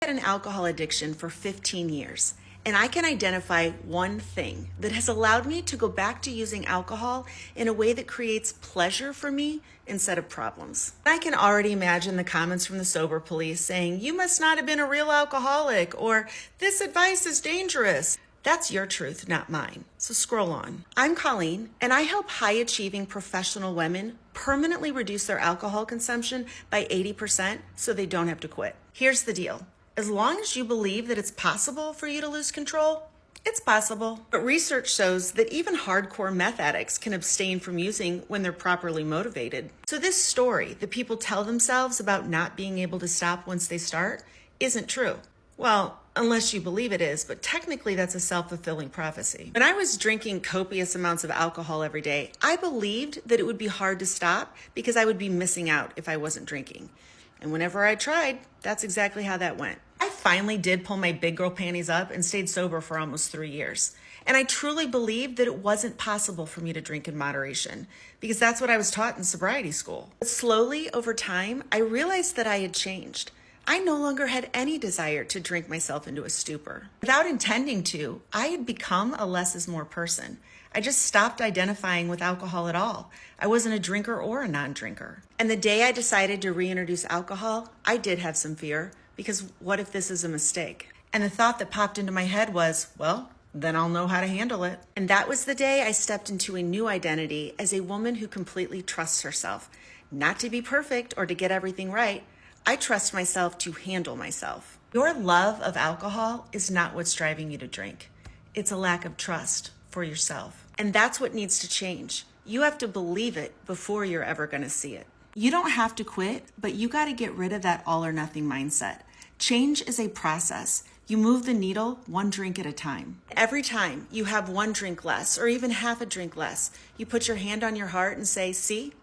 Had an alcohol addiction for 15 years, and I can identify one thing that has allowed me to go back to using alcohol in a way that creates pleasure for me instead of problems. I can already imagine the comments from the sober police saying, "You must not have been a real alcoholic," or "This advice is dangerous." That's your truth, not mine. So scroll on. I'm Colleen, and I help high-achieving professional women permanently reduce their alcohol consumption by 80% so they don't have to quit. Here's the deal. As long as you believe that it's possible for you to lose control, it's possible. But research shows that even hardcore meth addicts can abstain from using when they're properly motivated. So this story that people tell themselves about not being able to stop once they start isn't true. Well, unless you believe it is, but technically that's a self-fulfilling prophecy. When I was drinking copious amounts of alcohol every day, I believed that it would be hard to stop because I would be missing out if I wasn't drinking. And whenever I tried, that's exactly how that went. I finally did pull my big girl panties up and stayed sober for almost 3 years. And I truly believed that it wasn't possible for me to drink in moderation because that's what I was taught in sobriety school. But slowly, over time, I realized that I had changed. I no longer had any desire to drink myself into a stupor. Without intending to, I had become a less is more person. I just stopped identifying with alcohol at all. I wasn't a drinker or a non-drinker. And the day I decided to reintroduce alcohol, I did have some fear, because what if this is a mistake? And the thought that popped into my head was, well, then I'll know how to handle it. And that was the day I stepped into a new identity as a woman who completely trusts herself. Not to be perfect or to get everything right. I trust myself to handle myself. Your love of alcohol is not what's driving you to drink. It's a lack of trust for yourself. And that's what needs to change. You have to believe it before you're ever going to see it. You don't have to quit, but you got to get rid of that all or nothing mindset. Change is a process. You move the needle one drink at a time. Every time you have one drink less or even half a drink less, you put your hand on your heart and say, "See,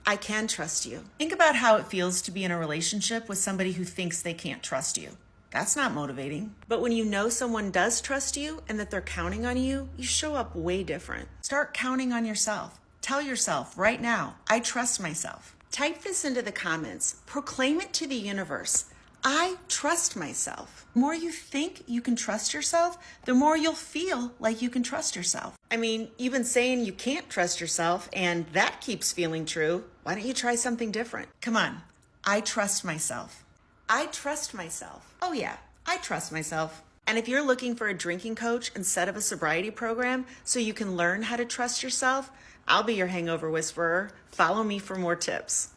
I can trust you." Think about how it feels to be in a relationship with somebody who thinks they can't trust you. That's not motivating. But when you know someone does trust you and that they're counting on you, you show up way different. Start counting on yourself. Tell yourself right now, "I trust myself." Type this into the comments. Proclaim it to the universe. I trust myself. The more you think you can trust yourself, the more you'll feel like you can trust yourself. I mean, you've been saying you can't trust yourself, and that keeps feeling true. Why don't you try something different? Come on. I trust myself. I trust myself. Oh yeah, I trust myself. And if you're looking for a drinking coach instead of a sobriety program so you can learn how to trust yourself, I'll be your hangover whisperer. Follow me for more tips.